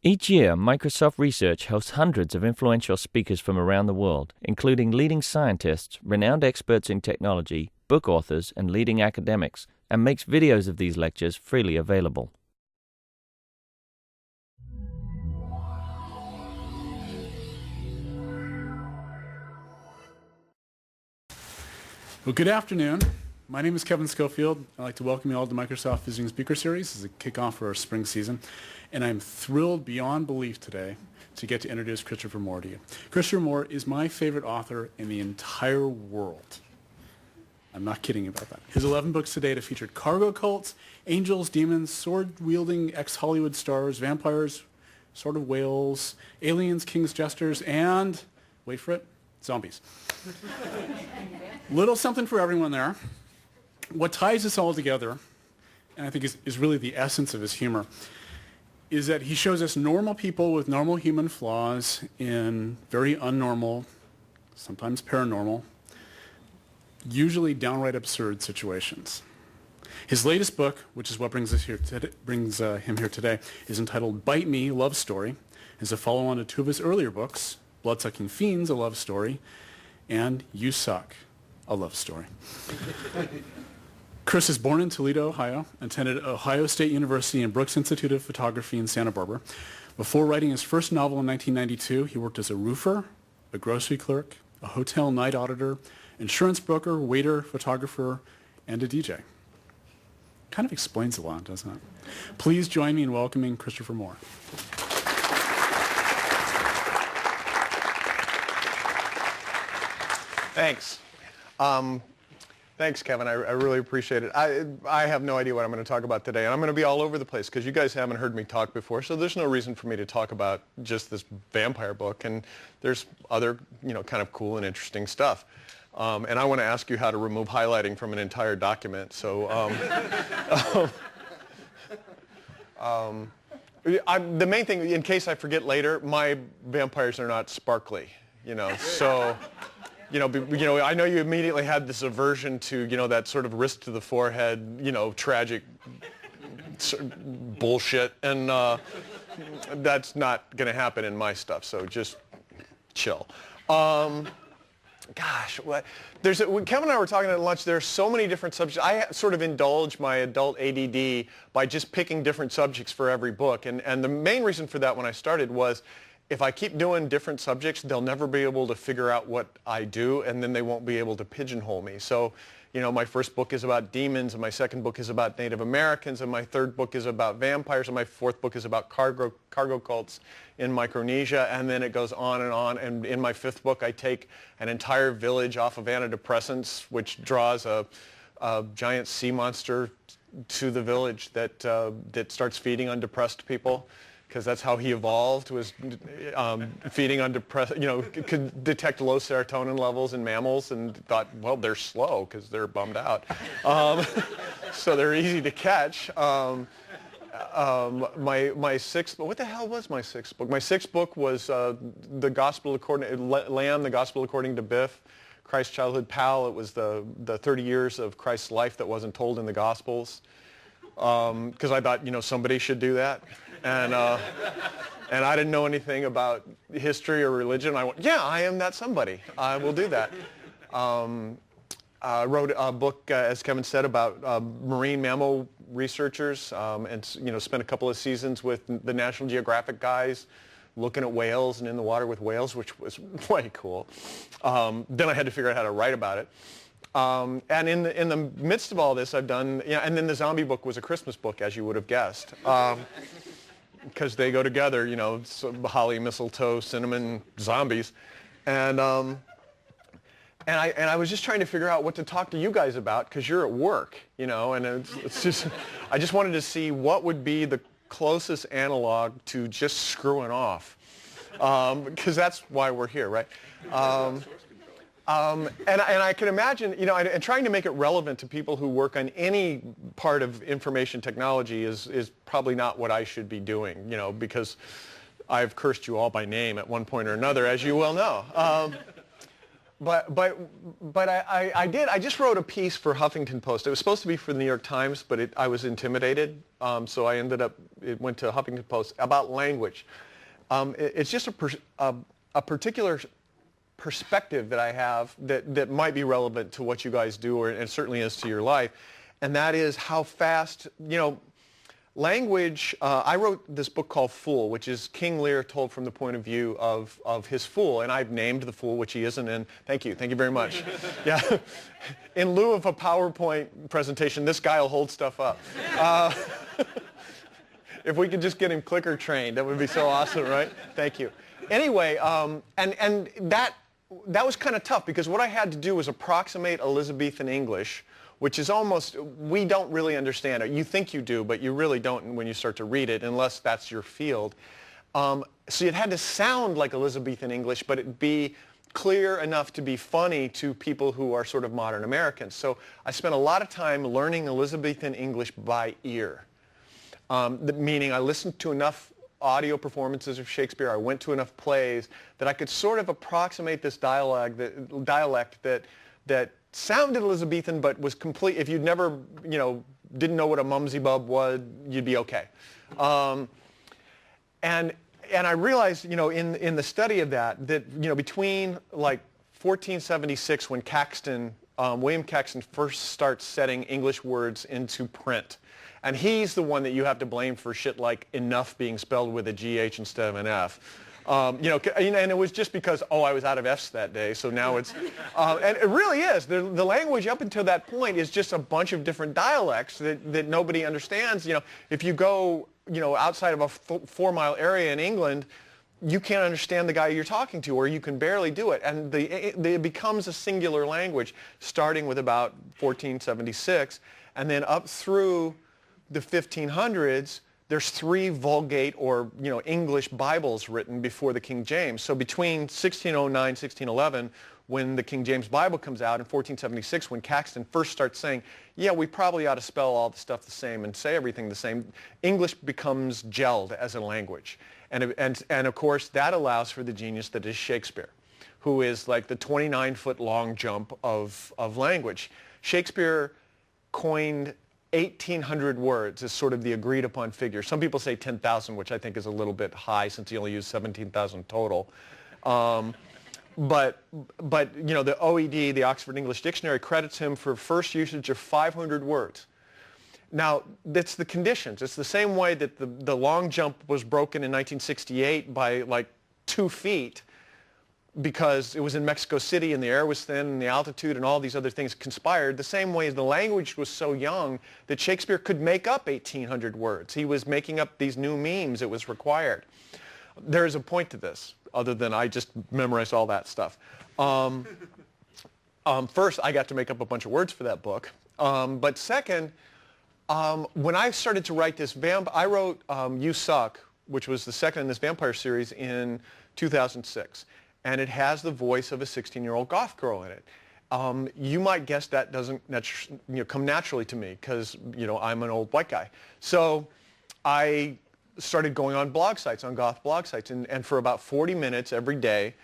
Each year, Microsoft Research hosts hundreds of influential speakers from around the world, including leading scientists, renowned experts in technology, book authors, and leading academics, and makes videos of these lectures freely available. Well, good afternoon. My name is Kevin Schofield. I'd like to welcome you all to the Microsoft Visiting Speaker Series as a kickoff for our spring season. And I'm thrilled beyond belief today to get to introduce Christopher Moore to you. Christopher Moore is my favorite author in the entire world. I'm not kidding about that. His 11 books to date have featured cargo cults, angels, demons, sword-wielding ex-Hollywood stars, vampires, sort of whales, aliens, kings, jesters, and, wait for it, zombies. Little something for everyone there. What ties us all together, and I think is really the essence of his humor, is that he shows us normal people with normal human flaws in very unnormal, sometimes paranormal, usually downright absurd situations. His latest book, which is what brings him here today, is entitled Bite Me, Love Story. It's a follow-on to two of his earlier books, Bloodsucking Fiends, a love story, and You Suck, a love story. Chris is born in Toledo, Ohio, attended Ohio State University and Brooks Institute of Photography in Santa Barbara. Before writing his first novel in 1992, he worked as a roofer, a grocery clerk, a hotel night auditor, insurance broker, waiter, photographer, and a DJ. Kind of explains a lot, doesn't it? Please join me in welcoming Christopher Moore. Thanks. Thanks, Kevin. I really appreciate it. I have no idea what I'm going to talk about today, and I'm going to be all over the place because you guys haven't heard me talk before, so there's no reason for me to talk about just this vampire book, and there's other, kind of cool and interesting stuff. And I want to ask you how to remove highlighting from an entire document. So the main thing, in case I forget later, my vampires are not sparkly, so... I know you immediately had this aversion to, that sort of wrist to the forehead, tragic bullshit, and that's not going to happen in my stuff, so just chill. Gosh, when Kevin and I were talking at lunch, there are so many different subjects. I sort of indulge my adult ADD by just picking different subjects for every book, and the main reason for that when I started was, if I keep doing different subjects, they'll never be able to figure out what I do, and then they won't be able to pigeonhole me. So, my first book is about demons, and my second book is about Native Americans, and my third book is about vampires, and my fourth book is about cargo cults in Micronesia, and then it goes on, and in my fifth book, I take an entire village off of antidepressants, which draws a giant sea monster to the village that starts feeding on depressed people. Because that's how he evolved, was feeding on depressed, could detect low serotonin levels in mammals and thought, well, they're slow because they're bummed out. So they're easy to catch. My sixth, what the hell was my sixth book? My sixth book was the Gospel according, Lamb, the Gospel according to Biff, Christ's childhood pal. It was the 30 years of Christ's life that wasn't told in the Gospels. Because I thought, somebody should do that. And I didn't know anything about history or religion. I went, yeah, I am that somebody. I will do that. I wrote a book, as Kevin said, about marine mammal researchers, and spent a couple of seasons with the National Geographic guys looking at whales and in the water with whales, which was way cool. Then I had to figure out how to write about it. And in the midst of all this, I've done, and then the zombie book was a Christmas book, as you would have guessed, because they go together, holly, mistletoe, cinnamon, zombies, and I was just trying to figure out what to talk to you guys about, because you're at work, and it's just, I just wanted to see what would be the closest analog to just screwing off, because that's why we're here, right? And I can imagine, and trying to make it relevant to people who work on any part of information technology is probably not what I should be doing, because I've cursed you all by name at one point or another, as you well know. I just wrote a piece for Huffington Post. It was supposed to be for the New York Times, but I was intimidated, so it went to Huffington Post about language. It's just a particular perspective that I have that might be relevant to what you guys do, and certainly is to your life, and that is how fast, language. I wrote this book called Fool, which is King Lear told from the point of view of his fool, and I've named the fool, which he isn't in. Thank you very much. Yeah, in lieu of a PowerPoint presentation, this guy will hold stuff up. If we could just get him clicker trained, that would be so awesome, right? Thank you. Anyway, and that was kind of tough because what I had to do was approximate Elizabethan English, which is almost, we don't really understand it. You think you do, but you really don't when you start to read it, unless that's your field. So it had to sound like Elizabethan English, but it be clear enough to be funny to people who are sort of modern Americans. So I spent a lot of time learning Elizabethan English by ear, meaning I listened to enough audio performances of Shakespeare, I went to enough plays that I could sort of approximate this dialect that sounded Elizabethan but was complete. If you'd never, didn't know what a mumsy bub was, you'd be okay. And I realized, in the study of that between like 1476 when William Caxton first starts setting English words into print, and he's the one that you have to blame for shit like enough being spelled with a GH instead of an F. And it was just because, I was out of F's that day, so now it's, and it really is. The language up until that point is just a bunch of different dialects that nobody understands. If you go, outside of a 4-mile area in England, you can't understand the guy you're talking to, or you can barely do it. And it becomes a singular language, starting with about 1476, and then up through the 1500s, there's 3 Vulgate or English Bibles written before the King James. So between 1609, 1611, when the King James Bible comes out, in 1476, when Caxton first starts saying, yeah, we probably ought to spell all the stuff the same and say everything the same, English becomes gelled as a language. And of course, that allows for the genius that is Shakespeare, who is like the 29-foot long jump of language. Shakespeare coined 1,800 words is sort of the agreed upon figure. Some people say 10,000, which I think is a little bit high since he only used 17,000 total. But the OED, the Oxford English Dictionary, credits him for first usage of 500 words. Now, that's the conditions. It's the same way that the long jump was broken in 1968 by like 2 feet, because it was in Mexico City and the air was thin and the altitude and all these other things conspired. The same way the language was so young that Shakespeare could make up 1,800 words. He was making up these new memes. It was required. There is a point to this, other than I just memorized all that stuff. First, I got to make up a bunch of words for that book. But second, when I started to write this, I wrote You Suck, which was the second in this vampire series, in 2006. And it has the voice of a 16-year-old goth girl in it. You might guess that doesn't come naturally to me because I'm an old white guy. So I started going on blog sites, on goth blog sites, and for about 40 minutes every day,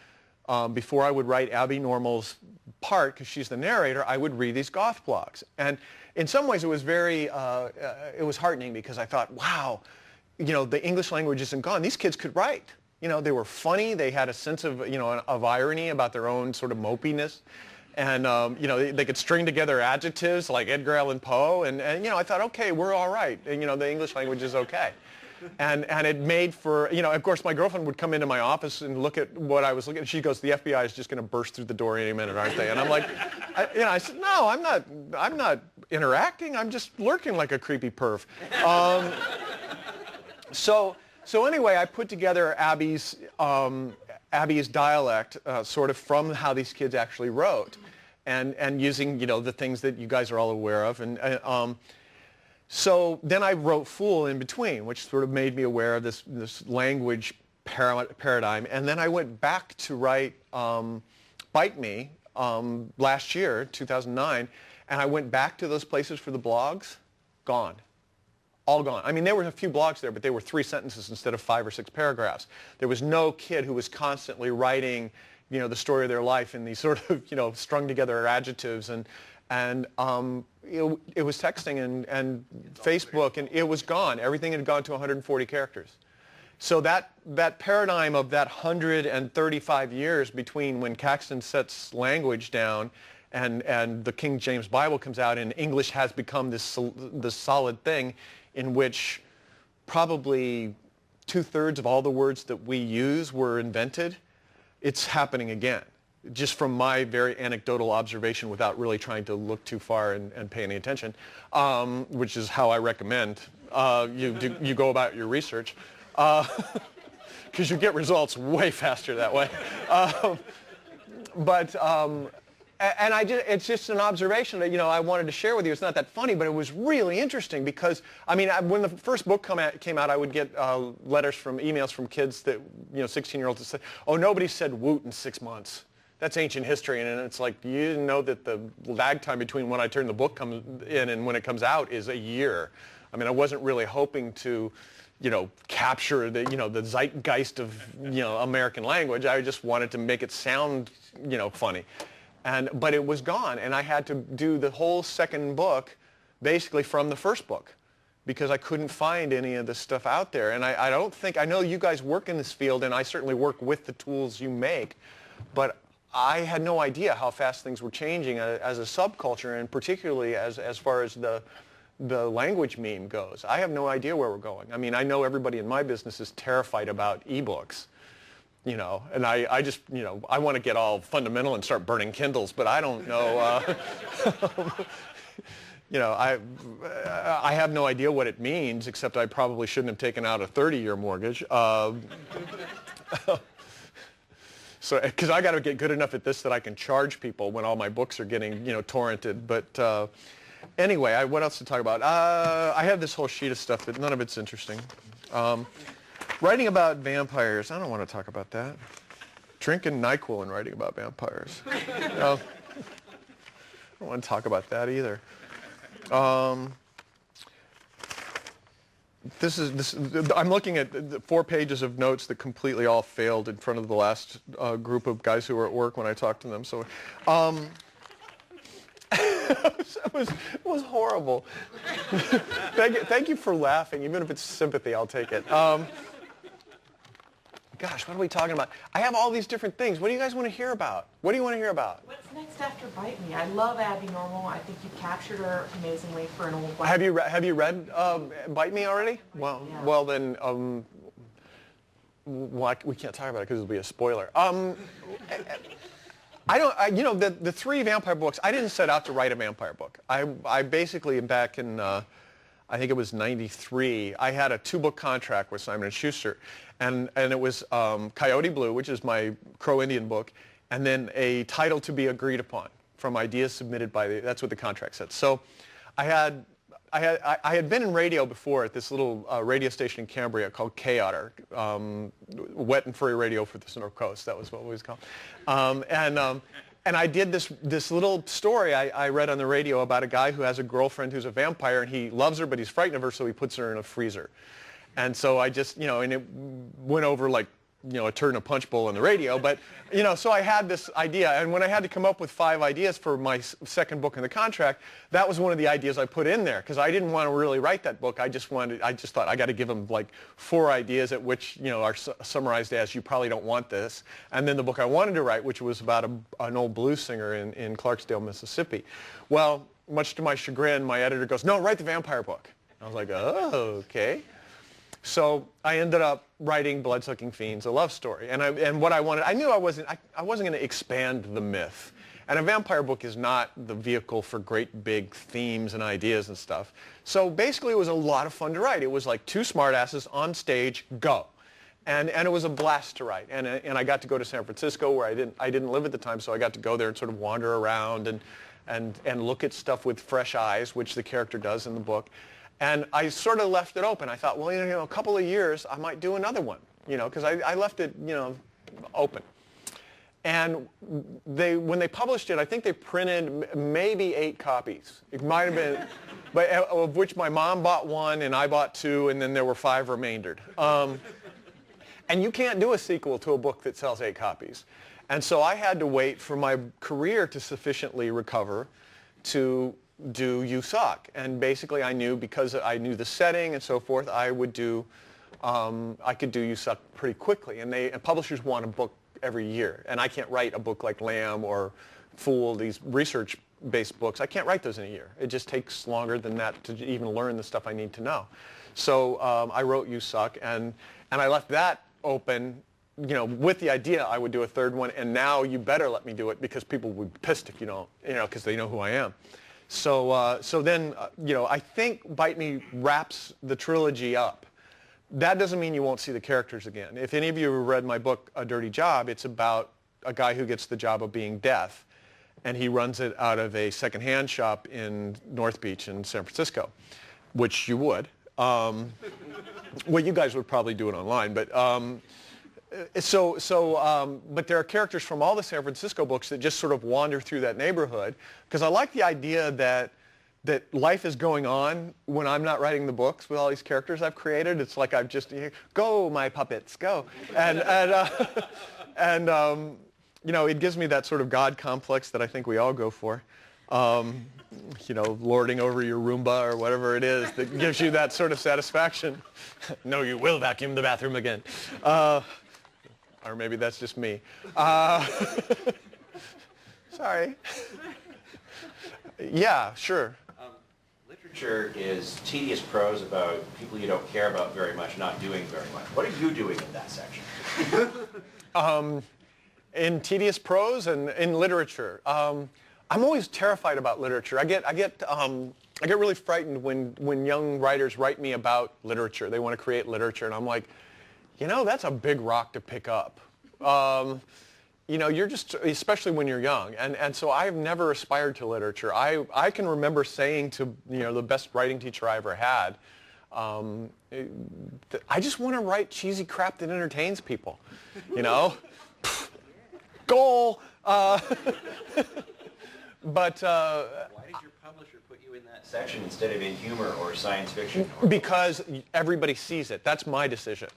before I would write Abby Normal's part, because she's the narrator, I would read these goth blogs. And in some ways it was it was heartening, because I thought, wow, the English language isn't gone. These kids could write. They were funny. They had a sense of, of irony about their own sort of mopiness. And, they could string together adjectives like Edgar Allan Poe. And I thought, okay, we're all right. And, the English language is okay. And it made for, of course, my girlfriend would come into my office and look at what I was looking at. She goes, the FBI is just going to burst through the door any minute, aren't they? And I'm like, I said, no, I'm not interacting. I'm just lurking like a creepy perv. So anyway, I put together Abby's dialect, sort of from how these kids actually wrote, and using the things that you guys are all aware of, so then I wrote Fool in between, which sort of made me aware of this language paradigm, and then I went back to write Bite Me last year, 2009, and I went back to those places for the blogs, gone. All gone. I mean, there were a few blogs there, but they were 3 sentences instead of 5 or 6 paragraphs. There was no kid who was constantly writing, you know, the story of their life in these sort of, you know, strung together adjectives, and it was texting and Facebook, and it was gone. Everything had gone to 140 characters. So that paradigm of that 135 years between when Caxton sets language down and the King James Bible comes out, and English has become this solid thing in which probably 2/3 of all the words that we use were invented, it's happening again. Just from my very anecdotal observation without really trying to look too far and pay any attention, which is how I recommend you go about your research, because you get results way faster that way. And it's just an observation that, you know, I wanted to share with you. It's not that funny, but it was really interesting because, I mean, when the first book came out, I would get emails from kids that, you know, 16-year-olds that said, oh, nobody said woot in 6 months. That's ancient history. And it's like, you didn't know that the lag time between when I turn the book comes in and when it comes out is a year. I mean, I wasn't really hoping to, you know, capture the, you know, the zeitgeist of, you know, American language. I just wanted to make it sound, you know, funny. But it was gone, and I had to do the whole second book basically from the first book because I couldn't find any of this stuff out there. And I know you guys work in this field, and I certainly work with the tools you make, but I had no idea how fast things were changing as a subculture, and particularly as far as the language meme goes. I have no idea where we're going. I mean, I know everybody in my business is terrified about ebooks. You know, and I just, you know, I want to get all fundamental and start burning Kindles, but I don't know, you know, I have no idea what it means, except I probably shouldn't have taken out a 30-year mortgage. So, because I got to get good enough at this that I can charge people when all my books are getting, you know, torrented. But anyway, what else to talk about? I have this whole sheet of stuff, but none of it's interesting. Writing about vampires, I don't want to talk about that. Drinking NyQuil and writing about vampires. No, I don't want to talk about that either. I'm looking at the 4 pages of notes that completely all failed in front of the last group of guys who were at work when I talked to them. So, it was horrible. Thank you for laughing. Even if it's sympathy, I'll take it. Gosh, what are we talking about? I have all these different things. What do you guys want to hear about? What do you want to hear about? What's next after Bite Me? I love Abby Normal. I think you captured her amazingly for an old one. Have you read Bite Me already? Well, yeah. Well then, we can't talk about it because it'll be a spoiler. You know, the 3 vampire books, I didn't set out to write a vampire book. I basically, back in, I think it was 93, I had a 2-book contract with Simon & Schuster. And it was Coyote Blue, which is my Crow-Indian book, and then a title to be agreed upon from ideas submitted by that's what the contract said. So I had been in radio before at this little radio station in Cambria called K-Otter, wet and furry radio for the North Coast. That was what it was called. And I did this little story I read on the radio about a guy who has a girlfriend who's a vampire, and he loves her, but he's frightened of her, so he puts her in a freezer. And so I just, you know, and it went over like, you know, a turd in a punch bowl on the radio. But, you know, so I had this idea. And when I had to come up with 5 ideas for my second book in the contract, that was one of the ideas I put in there. Because I didn't want to really write that book. I just thought I got to give them like 4 ideas at which, you know, are summarized as you probably don't want this. And then the book I wanted to write, which was about an old blues singer in Clarksdale, Mississippi. Well, much to my chagrin, my editor goes, no, write the vampire book. I was like, oh, okay. So I ended up writing Blood-Sucking Fiends, a love story. And what I wanted, I knew I wasn't going to expand the myth. And a vampire book is not the vehicle for great big themes and ideas and stuff. So basically it was a lot of fun to write. It was like 2 smartasses on stage, go. And it was a blast to write. And I got to go to San Francisco where I didn't live at the time, so I got to go there and sort of wander around and look at stuff with fresh eyes, which the character does in the book. And I sort of left it open. I thought, well, you know, a couple of years, I might do another one, you know, because I left it, you know, open. And when they published it, I think they printed maybe 8 copies. It might have been, but of which my mom bought 1 and I bought 2, and then there were 5 remaindered. And you can't do a sequel to a book that sells 8 copies. And so I had to wait for my career to sufficiently recover to do USOC. And basically I knew, because I knew the setting and so forth, I could do USOC pretty quickly. And publishers want a book every year. And I can't write a book like Lamb or Fool, these research-based books. I can't write those in a year. It just takes longer than that to even learn the stuff I need to know. So I wrote USOC, and I left that open, with the idea I would do a third one, and now you better let me do it because people would be pissed if you don't, because they know who I am. So then, I think Bite Me wraps the trilogy up. That doesn't mean you won't see the characters again. If any of you have read my book, A Dirty Job, it's about a guy who gets the job of being deaf, and he runs it out of a secondhand shop in North Beach in San Francisco, which you would. Well, you guys would probably do it online, but but there are characters from all the San Francisco books that just sort of wander through that neighborhood, because I like the idea that life is going on when I'm not writing the books with all these characters I've created. It's like I've just, go my puppets, go, and it gives me that sort of God complex that I think we all go for. Lording over your Roomba or whatever it is that gives you that sort of satisfaction. No, you will vacuum the bathroom again. Or maybe that's just me. Sorry. Yeah, sure. Literature is tedious prose about people you don't care about very much, not doing very much. What are you doing in that section? In tedious prose and in literature. I'm always terrified about literature. I get really frightened when young writers write me about literature. They want to create literature, and I'm like, that's a big rock to pick up. You're just, especially when you're young, and so I've never aspired to literature. I can remember saying to the best writing teacher I ever had, I just want to write cheesy crap that entertains people, goal. But why did your publisher put you in that section instead of in humor or science fiction? Because everybody sees it. That's my decision.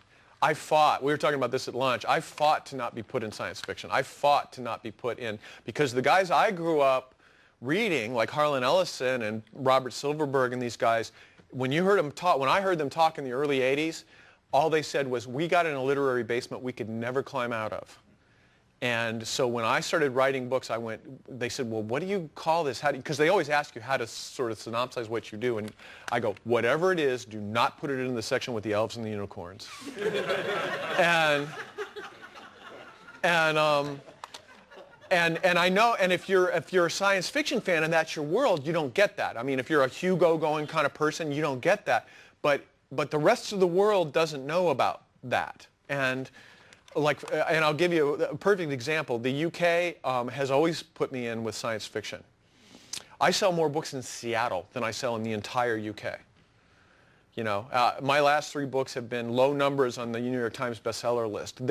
I fought. We were talking about this at lunch. I fought to not be put in science fiction. I fought to not be put in, because the guys I grew up reading, like Harlan Ellison and Robert Silverberg and these guys, when I heard them talk in the early 80s, all they said was, we got in a literary basement we could never climb out of. And so when I started writing books, they said, well, what do you call this? Because they always ask you how to sort of synopsize what you do. And I go, whatever it is, do not put it in the section with the elves and the unicorns. and I know, and if you're a science fiction fan and that's your world, you don't get that. I mean, if you're a Hugo going kind of person, you don't get that. But the rest of the world doesn't know about that. And I'll give you a perfect example. The UK has always put me in with science fiction. I sell more books in Seattle than I sell in the entire UK. My last 3 books have been low numbers on the New York Times bestseller list.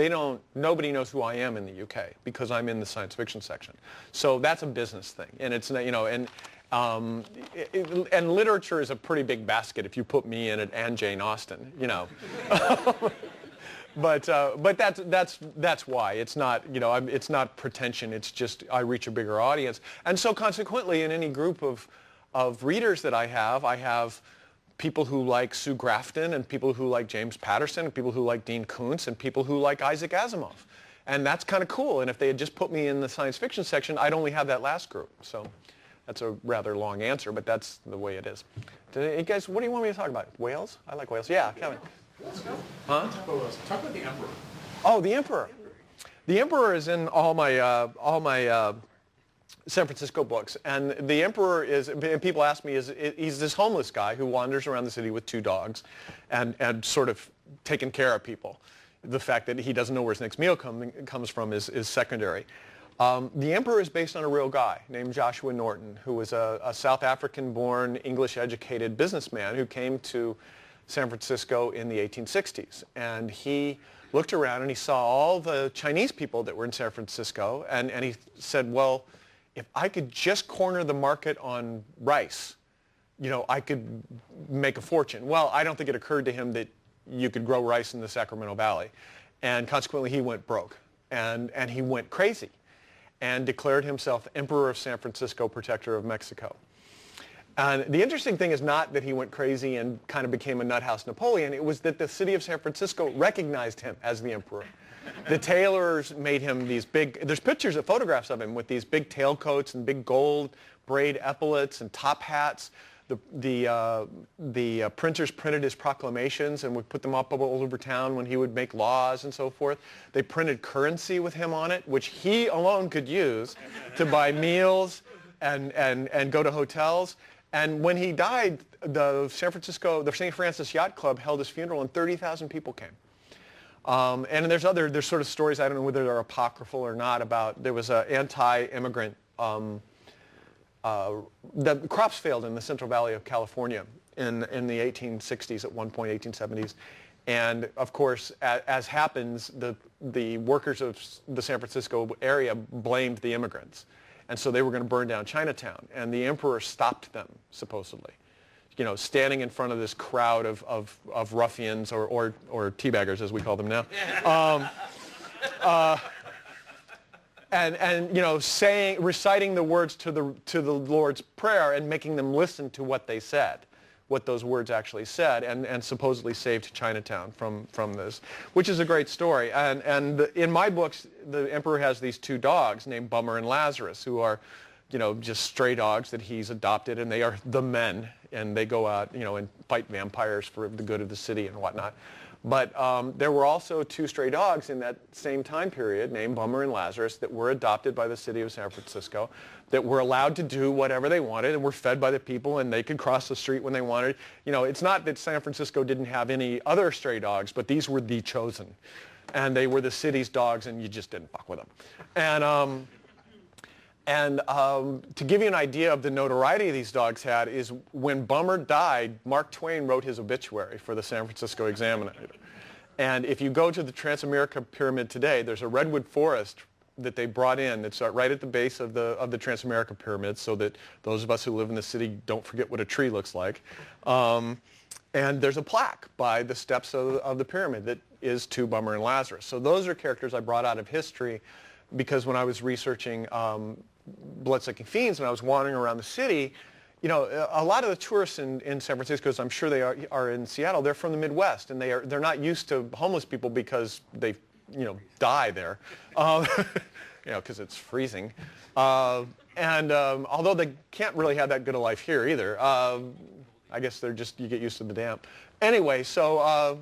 Nobody knows who I am in the UK because I'm in the science fiction section. So that's a business thing, and it's and literature is a pretty big basket if you put me in it and Jane Austen. But that's why. It's not, it's not pretension. It's just I reach a bigger audience. And so consequently, in any group of readers that I have people who like Sue Grafton, and people who like James Patterson, and people who like Dean Koontz, and people who like Isaac Asimov. And that's kind of cool. And if they had just put me in the science fiction section, I'd only have that last group. So that's a rather long answer, but that's the way it is. You guys, what do you want me to talk about? Whales? I like whales. Yeah, Kevin. Let's go. Huh? Talk about the Emperor. Oh, the Emperor. The Emperor is in all my San Francisco books, and the Emperor is. And people ask me, he's this homeless guy who wanders around the city with 2 dogs, and sort of taking care of people. The fact that he doesn't know where his next meal comes from is secondary. The Emperor is based on a real guy named Joshua Norton, who was a South African-born, English-educated businessman who came to San Francisco in the 1860s. And he looked around and he saw all the Chinese people that were in San Francisco, and he said, well, if I could just corner the market on rice, I could make a fortune. Well, I don't think it occurred to him that you could grow rice in the Sacramento Valley. And consequently, he went broke. and he went crazy and declared himself Emperor of San Francisco, Protector of Mexico. And the interesting thing is not that he went crazy and kind of became a nuthouse Napoleon. It was that the city of San Francisco recognized him as the emperor. The tailors made him these big, there's pictures of photographs of him with these big tailcoats and big gold braid epaulets and top hats. The printers printed his proclamations and would put them up all over town when he would make laws and so forth. They printed currency with him on it, which he alone could use to buy meals and go to hotels. And when he died, the St. Francis Yacht Club held his funeral and 30,000 people came. And there's sort of stories, I don't know whether they're apocryphal or not, about there was an anti-immigrant, the crops failed in the Central Valley of California in the 1860s at one point, 1870s. And of course, as happens, the workers of the San Francisco area blamed the immigrants. And so they were going to burn down Chinatown. And the emperor stopped them, supposedly. You know, standing in front of this crowd of ruffians or teabaggers, as we call them now. And you know, reciting the words to the Lord's Prayer and making them listen to what they said, what those words actually said, and supposedly saved Chinatown from this, which is a great story. And in my books, the emperor has these two dogs named Bummer and Lazarus, who are, you know, just stray dogs that he's adopted, and they are the men, and they go out, you know, and fight vampires for the good of the city and whatnot. But there were also two stray dogs in that same time period named Bummer and Lazarus that were adopted by the city of San Francisco, that were allowed to do whatever they wanted and were fed by the people, and they could cross the street when they wanted. You know, it's not that San Francisco didn't have any other stray dogs, but these were the chosen. And they were the city's dogs, and you just didn't fuck with them. And to give you an idea of the notoriety these dogs had is when Bummer died, Mark Twain wrote his obituary for the San Francisco Examiner. And if you go to the Transamerica Pyramid today, there's a redwood forest that they brought in that's right at the base of the Transamerica Pyramid, so that those of us who live in the city don't forget what a tree looks like. And there's a plaque by the steps of the pyramid that is to Bummer and Lazarus. So those are characters I brought out of history, because when I was researching blood-sucking fiends and I was wandering around the city, you know, a lot of the tourists in San Francisco, as I'm sure they are in Seattle, they're from the Midwest, and they're not used to homeless people because they, you know, die there, you know, because it's freezing. Although they can't really have that good a life here either, I guess you get used to the damp. Anyway, so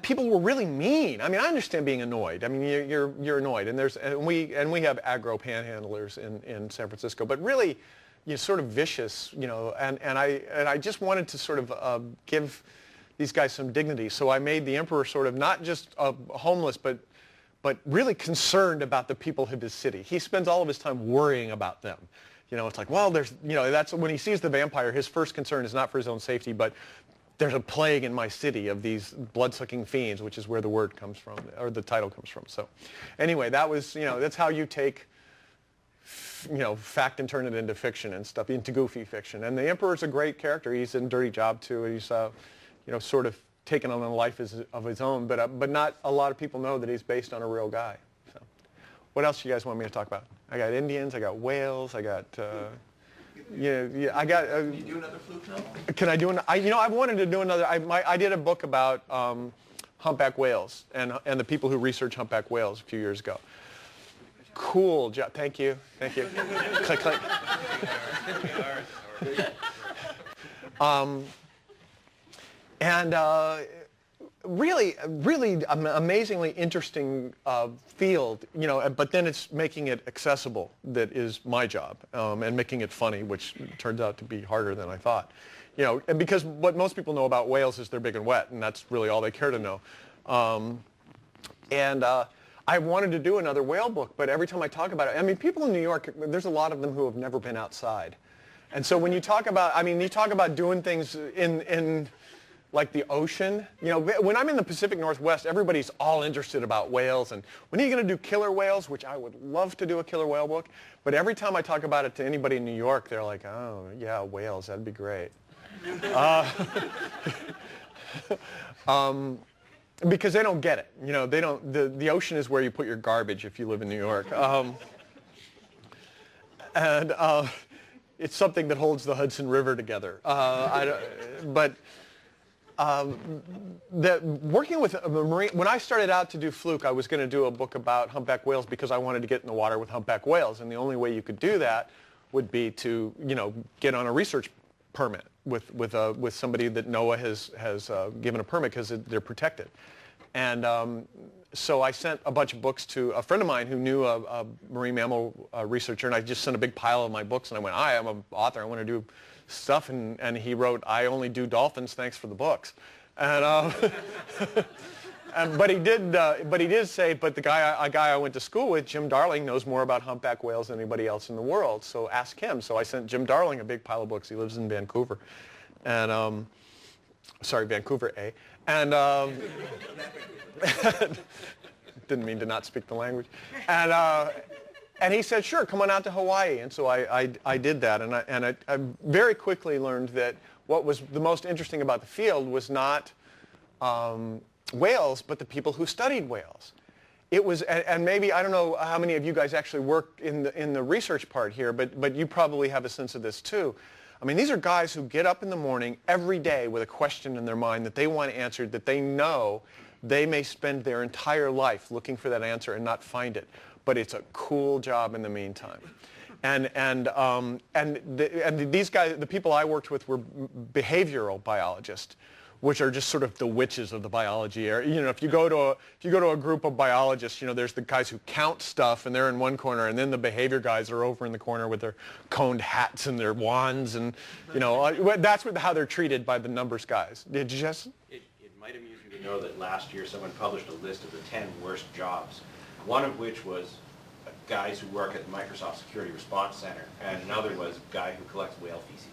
people were really mean. I mean, I understand being annoyed. I mean, you're annoyed, and we have aggro panhandlers in San Francisco, but really, you're sort of vicious, you know. And I just wanted to sort of give these guys some dignity. So I made the emperor sort of not just homeless, but really concerned about the people of his city. He spends all of his time worrying about them. You know, it's like, well, you know, that's when he sees the vampire, his first concern is not for his own safety, but there's a plague in my city of these blood-sucking fiends, which is where the word comes from, or the title comes from. So anyway, that was, you know, that's how you take, you know, fact and turn it into fiction and stuff, into goofy fiction. And the emperor's a great character. He's in Dirty Job too, and he's, you know, sort of taken on a life of his own, but not a lot of people know that he's based on a real guy. So what else do you guys want me to talk about? I got Indians, I got whales, I got... Yeah, I got... Can you do another fluke novel? Can I do you know, I wanted to do another... I did a book about humpback whales and the people who research humpback whales a few years ago. Cool job. Thank you. Thank you. Click, click. Really amazingly interesting field, you know, but then it's making it accessible that is my job, and making it funny, which turns out to be harder than I thought. You know, and because what most people know about whales is they're big and wet, and that's really all they care to know. I wanted to do another whale book, but every time I talk about it, I mean, people in New York, there's a lot of them who have never been outside. And so when you talk about, I mean, you talk about doing things in like the ocean. You know, when I'm in the Pacific Northwest, everybody's all interested about whales. And when are you going to do killer whales, which I would love to do a killer whale book. But every time I talk about it to anybody in New York, they're like, oh, yeah, whales, that'd be great. Because they don't get it. You know, they don't. The ocean is where you put your garbage if you live in New York. And it's something that holds the Hudson River together. Working with a marine, when I started out to do Fluke, I was going to do a book about humpback whales because I wanted to get in the water with humpback whales, and the only way you could do that would be to, you know, get on a research permit with somebody that NOAA has given a permit because they're protected. And so I sent a bunch of books to a friend of mine who knew a marine mammal researcher, and I just sent a big pile of my books, and I went, I'm an author, I want to do stuff, and he wrote, I only do dolphins, thanks for the books. And, but he did say, but a guy I went to school with, Jim Darling, knows more about humpback whales than anybody else in the world, so ask him. So I sent Jim Darling a big pile of books. He lives in Vancouver. And, sorry, Vancouver, eh? And, didn't mean to not speak the language. And he said, sure, come on out to Hawaii. And so I did that. And I very quickly learned that what was the most interesting about the field was not whales, but the people who studied whales. It was, and maybe, I don't know how many of you guys actually work in the research part here, but you probably have a sense of this too. I mean, these are guys who get up in the morning every day with a question in their mind that they want answered, that they know they may spend their entire life looking for that answer and not find it. But it's a cool job in the meantime. And these guys, the people I worked with were behavioral biologists, which are just sort of the witches of the biology area. You know, if you go to a group of biologists, you know, there's the guys who count stuff, and they're in one corner, and then the behavior guys are over in the corner with their coned hats and their wands, and you know, that's how they're treated by the numbers guys. Did you just? It might amuse you to know that last year someone published a list of the 10 worst jobs, one of which was guys who work at the Microsoft Security Response Center, and another was a guy who collects whale feces.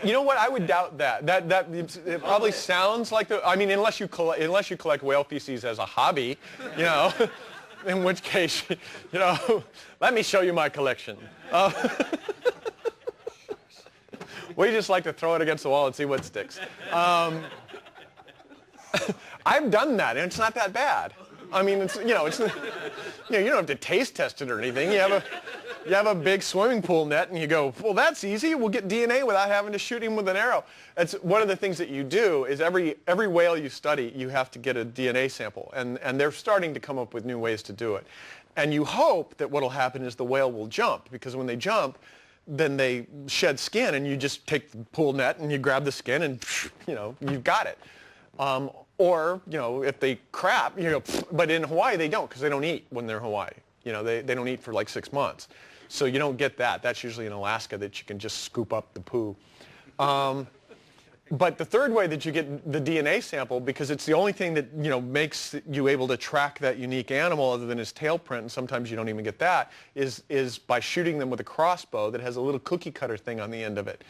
You know what? I would doubt that. It probably sounds like I mean, unless you collect whale feces as a hobby, you know, in which case, you know, let me show you my collection. We just like to throw it against the wall and see what sticks. I've done that, and it's not that bad. I mean, it's, you know, you don't have to taste test it or anything. You have a big swimming pool net, and you go, well, that's easy. We'll get DNA without having to shoot him with an arrow. That's one of the things that you do is every whale you study, you have to get a DNA sample, and they're starting to come up with new ways to do it. And you hope that what will happen is the whale will jump, because when they jump, then they shed skin, and you just take the pool net and you grab the skin, and you know, you've got it. Or, you know, if they crap, you know, but in Hawaii they don't, because they don't eat when they're in Hawaii. You know, they don't eat for like 6 months. So you don't get that. That's usually in Alaska that you can just scoop up the poo. But the third way that you get the DNA sample, because it's the only thing that, you know, makes you able to track that unique animal other than his tail print, and sometimes you don't even get that, is by shooting them with a crossbow that has a little cookie cutter thing on the end of it.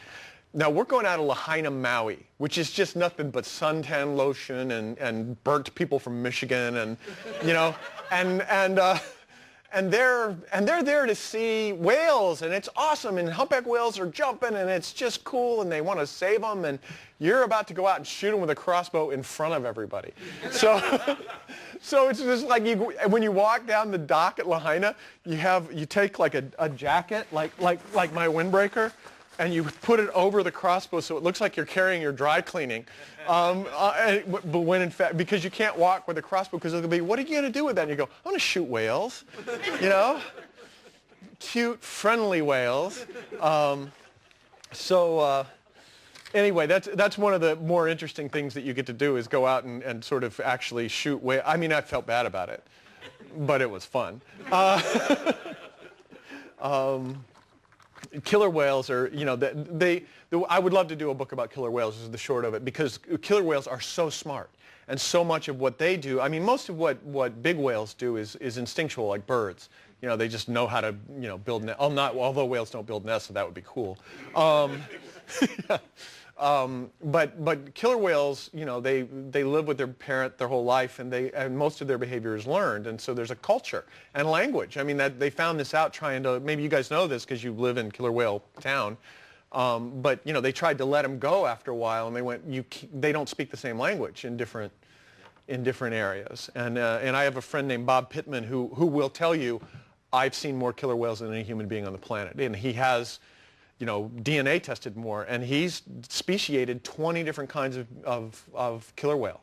Now, we're going out of Lahaina, Maui, which is just nothing but suntan lotion and burnt people from Michigan, and, you know, and they're there to see whales, and it's awesome, and humpback whales are jumping, and it's just cool, and they want to save them, and you're about to go out and shoot them with a crossbow in front of everybody. So it's just like when you walk down the dock at Lahaina, you take like a jacket, like my windbreaker, and you put it over the crossbow so it looks like you're carrying your dry cleaning. But when in fact, because you can't walk with a crossbow, because it'll be, what are you going to do with that? And you go, I'm going to shoot whales, you know? Cute, friendly whales. Anyway, that's one of the more interesting things that you get to do, is go out and sort of actually shoot whales. I mean, I felt bad about it, but it was fun. Killer whales are, you know, I would love to do a book about killer whales, is the short of it, because killer whales are so smart, and so much of what they do, I mean, most of what big whales do is instinctual, like birds. You know, they just know how to, you know, build nests. Although whales don't build nests, so that would be cool. Yeah. But killer whales, you know, they live with their parent their whole life, and most of their behavior is learned, and so there's a culture and language. I mean, that they found this out trying to, maybe you guys know this because you live in killer whale town. But you know, they tried to let him go after a while, and they went, they don't speak the same language in different areas. And I have a friend named Bob Pittman who will tell you, I've seen more killer whales than any human being on the planet, and he has, you know, DNA tested more, and he's speciated 20 different kinds of killer whale.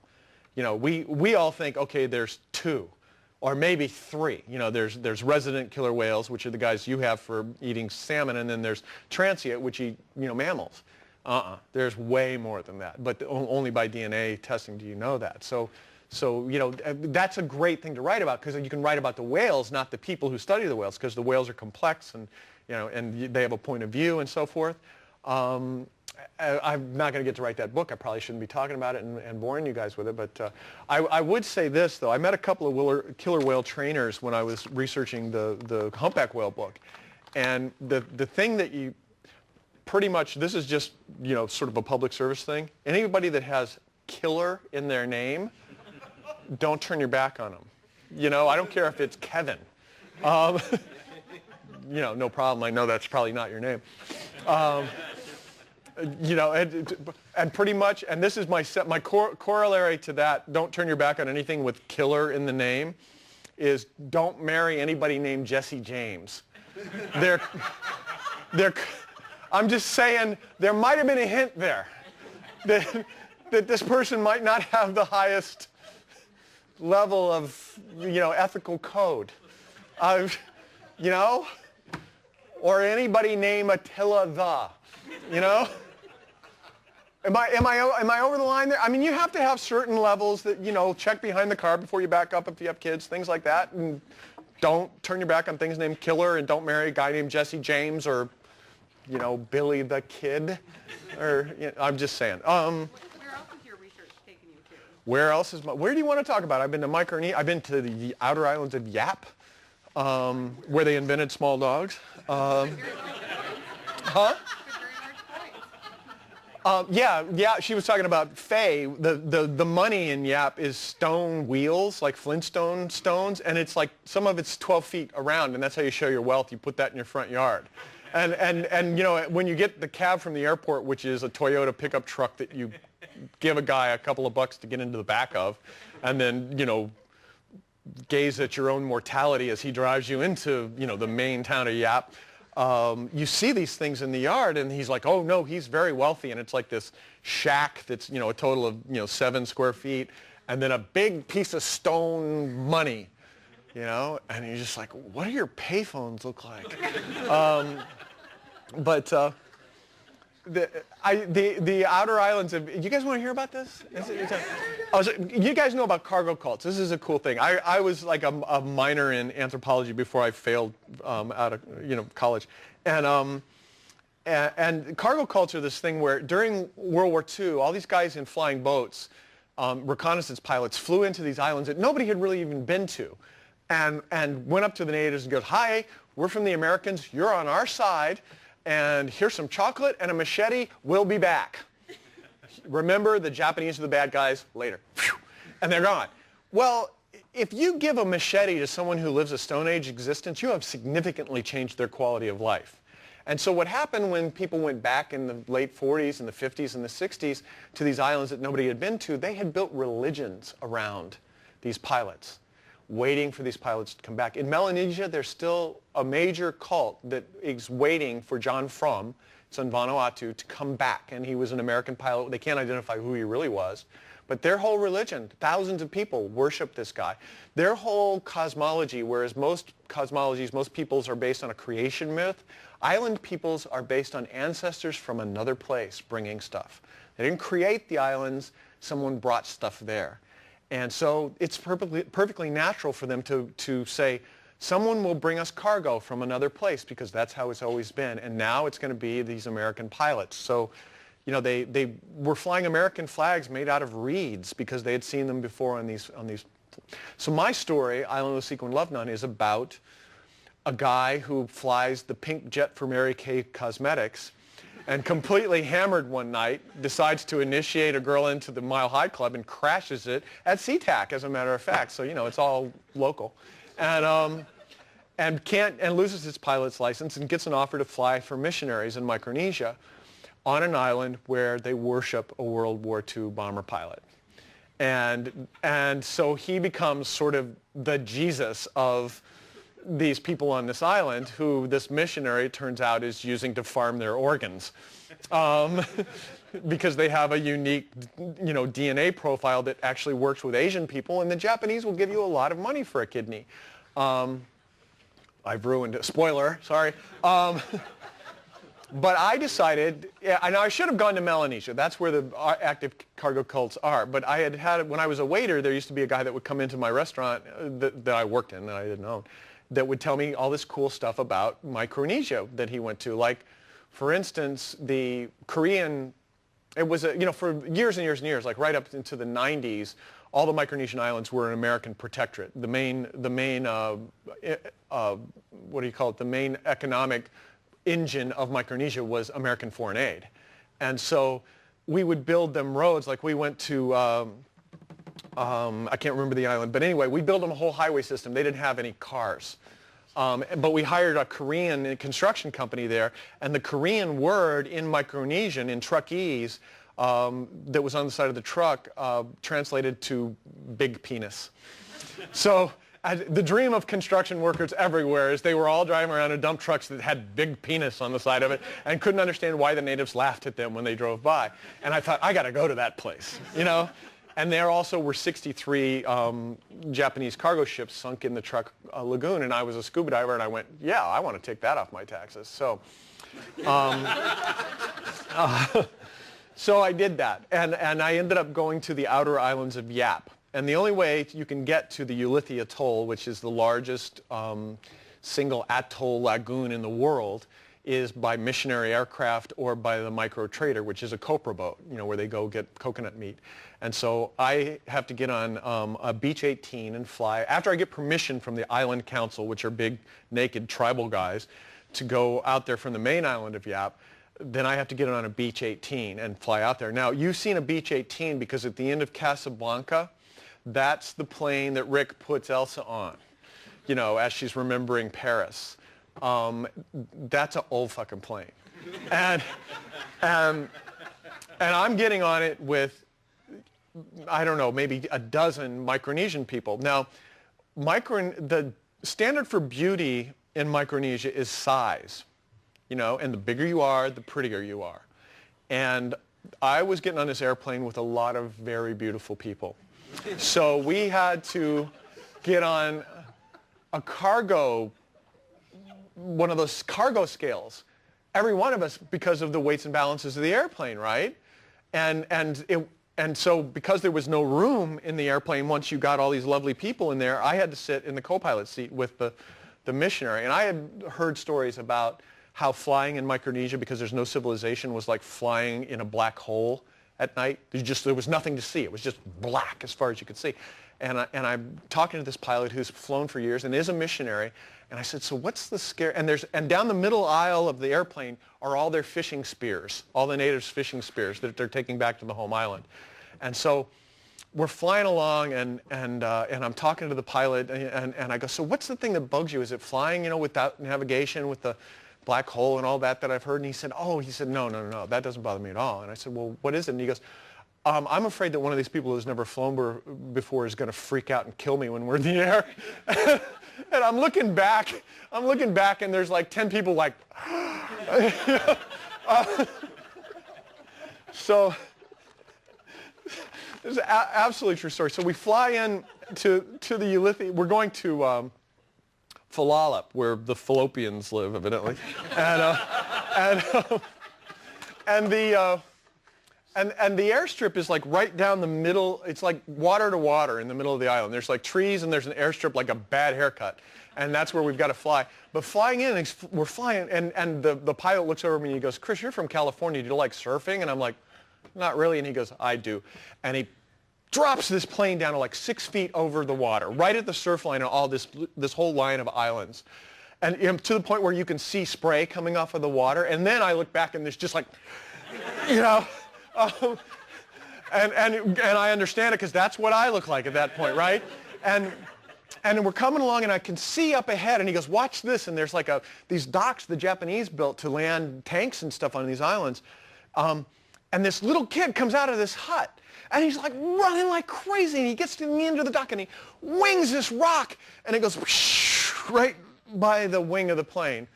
You know, we all think, okay, there's 2 or maybe 3. You know, there's resident killer whales, which are the guys you have for eating salmon, and then there's transient, which eat, you know, mammals. There's way more than that, but only by DNA testing do you know that. So, you know, that's a great thing to write about, because you can write about the whales, not the people who study the whales, because the whales are complex, and, you know, and they have a point of view and so forth. I'm not going to get to write that book. I probably shouldn't be talking about it and boring you guys with it, but I would say this, though. I met a couple of killer whale trainers when I was researching the humpback whale book, and the thing that you pretty much, this is just, you know, sort of a public service thing. Anybody that has killer in their name, don't turn your back on them. You know, I don't care if it's Kevin. You know, no problem. I know that's probably not your name. You know, and pretty much, and this is my corollary to that, don't turn your back on anything with killer in the name, is don't marry anybody named Jesse James. I'm just saying, there might have been a hint there that this person might not have the highest level of, you know, ethical code. You know? Or anybody named Attila you know? Am I over the line there? I mean, you have to have certain levels that, you know, check behind the car before you back up if you have kids, things like that. And don't turn your back on things named Killer, and don't marry a guy named Jesse James or, you know, Billy the Kid. Or, you know, I'm just saying. Where else is your research taking you to? Where do you want to talk about? I've been to Micronesia. I've been to the outer islands of Yap, where they invented small dogs. Huh? Yeah, she was talking about Faye. The money in Yap is stone wheels, like Flintstone stones, and it's like, some of it's 12 feet around, and that's how you show your wealth. You put that in your front yard. And you know, when you get the cab from the airport, which is a Toyota pickup truck that you give a guy a couple of bucks to get into the back of, and then, you know, gaze at your own mortality as he drives you into, you know, the main town of Yap. You see these things in the yard, and he's like, oh no, he's very wealthy, and it's like this shack that's, you know, a total of, you know, 7 square feet, and then a big piece of stone money, you know, and you're just like, what do your payphones look like? The outer islands of, you guys want to hear about this? You guys know about cargo cults. This is a cool thing. I was like a minor in anthropology before I failed out of, you know, college, and cargo cults are this thing where during World War II, all these guys in flying boats, reconnaissance pilots, flew into these islands that nobody had really even been to, and went up to the natives and goes, hi, we're from the Americans, you're on our side, and here's some chocolate and a machete, we'll be back. Remember, the Japanese are the bad guys, later. And they're gone. Well, if you give a machete to someone who lives a Stone Age existence, you have significantly changed their quality of life. And so what happened when people went back in the late 40s and the 50s and the 60s to these islands that nobody had been to, they had built religions around these pilots, waiting for these pilots to come back. In Melanesia, there's still a major cult that is waiting for John Frum, it's in Vanuatu, to come back. And he was an American pilot. They can't identify who he really was. But their whole religion, thousands of people worship this guy. Their whole cosmology, whereas most cosmologies, most peoples are based on a creation myth, island peoples are based on ancestors from another place bringing stuff. They didn't create the islands, someone brought stuff there. And so it's perfectly natural for them to say, someone will bring us cargo from another place, because that's how it's always been. And now it's going to be these American pilots. So, you know, they were flying American flags made out of reeds because they had seen them before on these. So my story, Island of the Sequin Love Nun, is about a guy who flies the pink jet for Mary Kay Cosmetics, and completely hammered one night, decides to initiate a girl into the Mile High Club and crashes it at SeaTac, as a matter of fact. So, you know, it's all local. And loses his pilot's license and gets an offer to fly for missionaries in Micronesia. on an island where they worship a World War II bomber pilot. And so he becomes sort of the Jesus of these people on this island who this missionary, it turns out, is using to farm their organs. Because they have a unique, DNA profile that actually works with Asian people, and the Japanese will give you a lot of money for a kidney. I've ruined it. Spoiler, sorry. But I decided, and I should have gone to Melanesia. That's where the active cargo cults are. But I had when I was a waiter, there used to be a guy that would come into my restaurant that I worked in, that I didn't own, that would tell me all this cool stuff about Micronesia that he went to. Like, for instance, the Korean, it was, for years and years and years, like right up into the 90s, all the Micronesian islands were an American protectorate. The main economic engine of Micronesia was American foreign aid. And so we would build them roads. Like we went to, I can't remember the island, but anyway, we built them a whole highway system. They didn't have any cars. But we hired a Korean construction company there, and the Korean word in Micronesian, in Truckese, that was on the side of the truck, translated to big penis. So the dream of construction workers everywhere is they were all driving around in dump trucks that had big penis on the side of it and couldn't understand why the natives laughed at them when they drove by. And I thought, I got to go to that place, And there also were 63 Japanese cargo ships sunk in the Truk Lagoon, and I was a scuba diver, and I went, yeah, I want to take that off my taxes. So, so I did that, and I ended up going to the outer islands of Yap. And the only way you can get to the Ulithi Atoll, which is the largest single atoll lagoon in the world, is by missionary aircraft or by the micro trader, which is a copra boat, where they go get coconut meat. And so I have to get on a Beach 18 and fly, after I get permission from the Island Council, which are big, naked tribal guys, to go out there from the main island of Yap. Then I have to get on a Beach 18 and fly out there. Now, you've seen a Beach 18 because at the end of Casablanca, that's the plane that Rick puts Elsa on, as she's remembering Paris. That's an old fucking plane. And I'm getting on it with, I don't know, maybe a dozen Micronesian people. Now, the standard for beauty in Micronesia is size, and the bigger you are, the prettier you are. And I was getting on this airplane with a lot of very beautiful people. So we had to get on a one of those cargo scales, every one of us, because of the weights and balances of the airplane, right? And so because there was no room in the airplane, once you got all these lovely people in there, I had to sit in the co-pilot seat with the missionary. And I had heard stories about how flying in Micronesia, because there's no civilization, was like flying in a black hole at night. There was nothing to see. It was just black as far as you could see. And I'm talking to this pilot who's flown for years and is a missionary. And I said, so what's the scare? And down the middle aisle of the airplane are all their fishing spears, all the natives' fishing spears that they're taking back to the home island. And so we're flying along, and I'm talking to the pilot, and I go, so what's the thing that bugs you? Is it flying, without navigation, with the black hole and all that I've heard? And he said, no, that doesn't bother me at all. And I said, well, what is it? And he goes, I'm afraid that one of these people who's never flown before is going to freak out and kill me when we're in the air. And I'm looking back, and there's like 10 people like, so this is an absolutely true story. So we fly in to the Ulithi. We're going to Falalep, where the Fallopians live, evidently. And the airstrip is like right down the middle. It's like water to water in the middle of the island. There's like trees, and there's an airstrip like a bad haircut. And that's where we've got to fly. But flying in, we're flying, and the pilot looks over at me and he goes, Chris, you're from California. Do you like surfing? And I'm like, not really. And he goes, I do. And he drops this plane down to like 6 feet over the water, right at the surf line of all this whole line of islands. And to the point where you can see spray coming off of the water. And then I look back, and there's just like, and I understand it, because that's what I look like at that point, right? And we're coming along, and I can see up ahead, and he goes, watch this. And there's like these docks the Japanese built to land tanks and stuff on these islands. And this little kid comes out of this hut, and he's like running like crazy, and he gets to the end of the dock, and he wings this rock, and it goes right by the wing of the plane.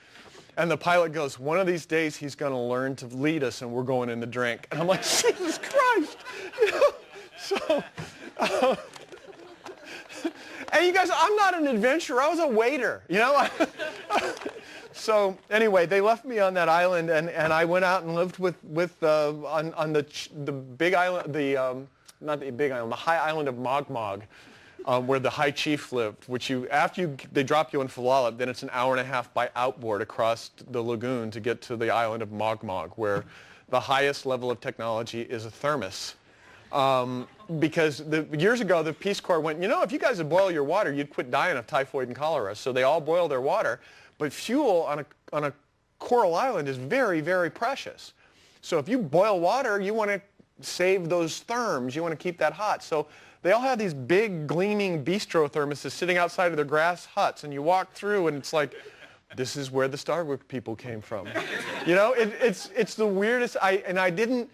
And the pilot goes, one of these days he's going to learn to lead us, and we're going in the drink. And I'm like, Jesus Christ! You know? So, and you guys, I'm not an adventurer. I was a waiter, you know? So anyway, they left me on that island, and I went out and lived on the big island, not the big island, the high island of Mogmog, where the high chief lived, which they drop you in Falalep, then it's an hour and a half by outboard across the lagoon to get to the island of Mogmog, where the highest level of technology is a thermos. Because years ago, the Peace Corps went, you know, if you guys would boil your water, you'd quit dying of typhoid and cholera. So they all boil their water. But fuel on a coral island is very, very precious. So if you boil water, you want to save those therms. You want to keep that hot. So they all had these big, gleaming bistro thermoses sitting outside of their grass huts. And you walk through, and it's like, this is where the Starbucks people came from. You know, it's the weirdest. I didn't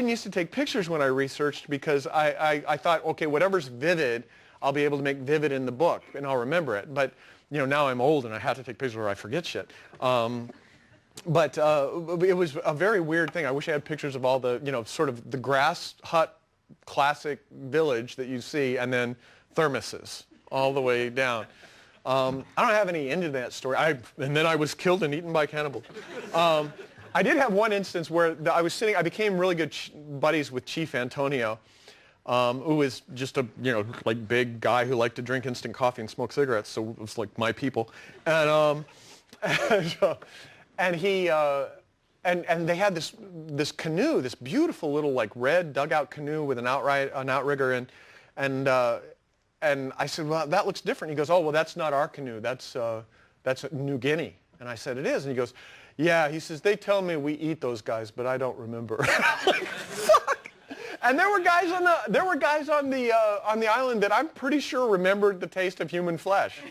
used to take pictures when I researched, because I thought, okay, whatever's vivid, I'll be able to make vivid in the book, and I'll remember it. But you know, now I'm old and I have to take pictures or I forget shit. But it was a very weird thing. I wish I had pictures of all the, you know, sort of the grass hut classic village that you see, and then thermoses all the way down. I don't have any end to that story. And then I was killed and eaten by cannibals. I did have one instance where I became really good buddies with Chief Antonio, who was just a, you know, like big guy who liked to drink instant coffee and smoke cigarettes, so it was like my people. And and he and they had this canoe, this beautiful little like red dugout canoe with an outrigger, and I said, well, that looks different. He goes, oh, well, that's not our canoe. That's New Guinea. And I said, it is. And he goes, yeah. He says, they tell me we eat those guys, but I don't remember. I'm like, fuck. And there were guys on the island that I'm pretty sure remembered the taste of human flesh,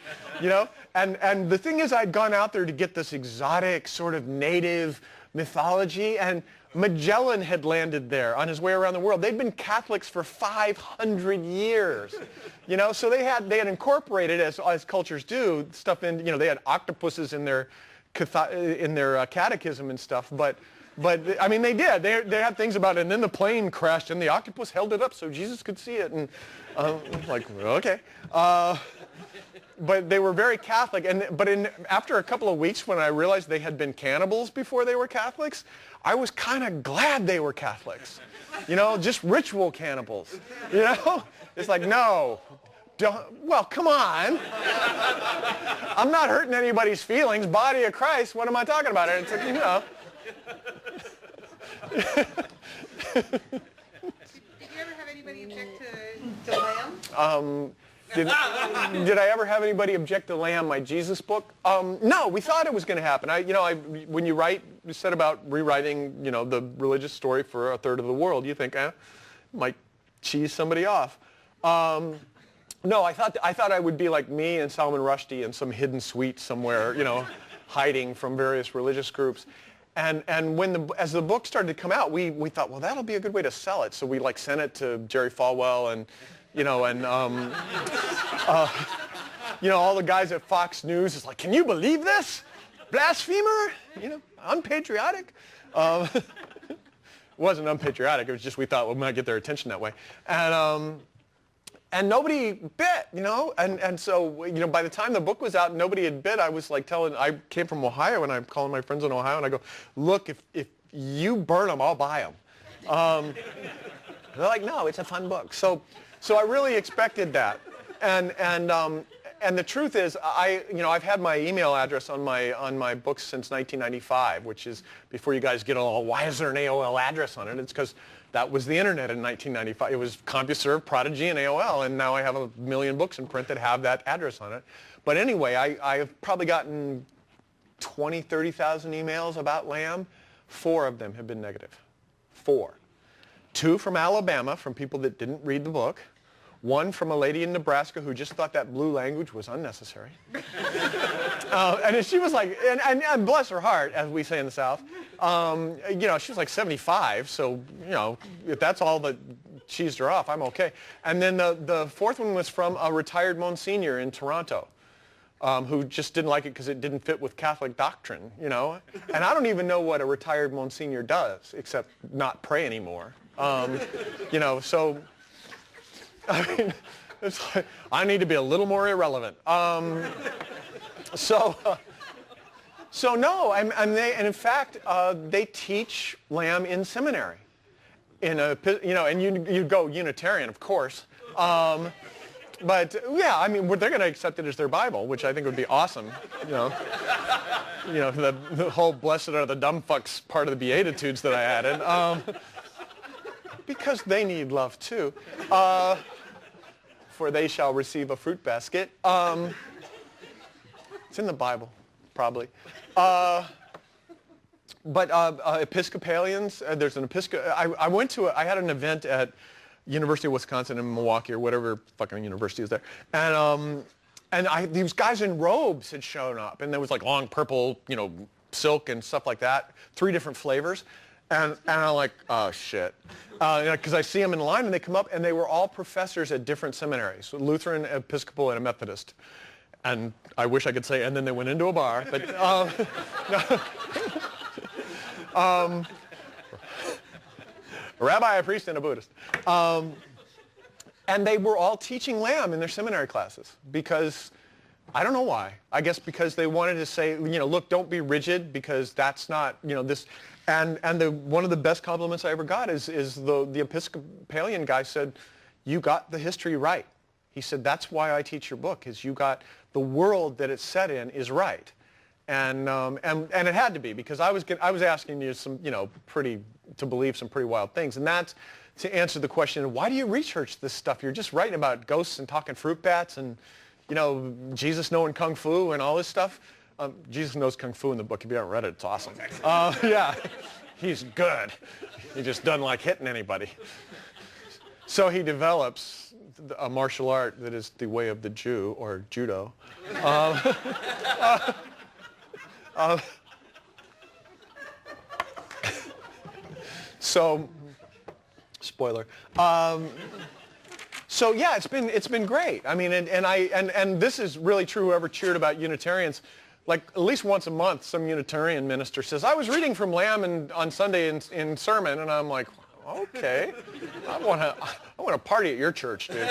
you know. And the thing is, I'd gone out there to get this exotic sort of native mythology, and Magellan had landed there on his way around the world. They'd been Catholics for 500 years, you know. So they had incorporated, as cultures do, stuff in, you know, they had octopuses in their catechism and stuff, but I mean, they did. They had things about it, and then the plane crashed, and the octopus held it up so Jesus could see it, and like, okay. But they were very Catholic, but after a couple of weeks, when I realized they had been cannibals before they were Catholics, I was kind of glad they were Catholics. You know, just ritual cannibals. You know, it's like, no, well, come on. I'm not hurting anybody's feelings. Body of Christ. What am I talking about? It's like, you know. Did you ever have anybody object to lamb? Did I ever have anybody object to Lamb, my Jesus book? No, we thought it was going to happen. When you set about rewriting, you know, the religious story for a third of the world, you think, might cheese somebody off. No, I thought I would be like me and Salman Rushdie in some hidden suite somewhere, you know, hiding from various religious groups. And as the book started to come out, we thought, well, that'll be a good way to sell it. So we like sent it to Jerry Falwell and, you know, and you know, all the guys at Fox News is like, can you believe this? Blasphemer? You know, unpatriotic? It wasn't unpatriotic. It was just we thought we might get their attention that way. And nobody bit, you know, and so, you know, by the time the book was out, nobody had bit. I was like I came from Ohio, and I'm calling my friends in Ohio, and I go, look, if you burn them, I'll buy them. They're like, no, it's a fun book. So I really expected that, and the truth is, I've had my email address on my books since 1995, which is before you guys get all, why is there an AOL address on it? It's because that was the internet in 1995. It was CompuServe, Prodigy, and AOL, and now I have 1 million books in print that have that address on it. But anyway, I've probably gotten 20, 30,000 emails about Lamb. 4 of them have been negative. 4. 2 from Alabama, from people that didn't read the book. 1 from a lady in Nebraska who just thought that blue language was unnecessary. And she was like, and bless her heart, as we say in the South, she was like 75, so, if that's all that cheesed her off, I'm okay. And then the fourth one was from a retired Monsignor in Toronto, who just didn't like it because it didn't fit with Catholic doctrine, And I don't even know what a retired Monsignor does, except not pray anymore. So, I mean, it's like, I need to be a little more irrelevant. So no, and in fact, they teach Lamb in seminary. And you go Unitarian, of course. But yeah, I mean, they're going to accept it as their Bible, which I think would be awesome. The whole blessed are the dumb fucks part of the Beatitudes that I added. Because they need love too. For they shall receive a fruit basket. It's in the Bible, probably. But Episcopalians, there's an I had an event at University of Wisconsin in Milwaukee or whatever fucking university is there. And these guys in robes had shown up, and there was like long purple, silk and stuff like that, 3 different flavors. And I'm like, oh shit. Because I see them in line and they come up and they were all professors at different seminaries, Lutheran, Episcopal, and a Methodist. And I wish I could say, and then they went into a bar, but a rabbi, a priest, and a Buddhist. And they were all teaching Lamb in their seminary classes because, I don't know why. I guess because they wanted to say, look, don't be rigid because that's not, this. And one of the best compliments I ever got is the Episcopalian guy said, you got the history right. He said, that's why I teach your book, is you got the world that it's set in is right. And it had to be, because I was asking you some, to believe some pretty wild things. And that's to answer the question, why do you research this stuff? You're just writing about ghosts and talking fruit bats and, Jesus knowing Kung Fu and all this stuff. Jesus knows Kung Fu in the book. If you haven't read it, it's awesome. Yeah, he's good. He just doesn't like hitting anybody. So he develops a martial art that is the way of the Jew, or judo. So, spoiler. So yeah, it's been great. I mean, and this is really true. Whoever cheered about Unitarians, like at least once a month, some Unitarian minister says, "I was reading from Lamb on Sunday in sermon," and I'm like, okay, I want to party at your church, dude.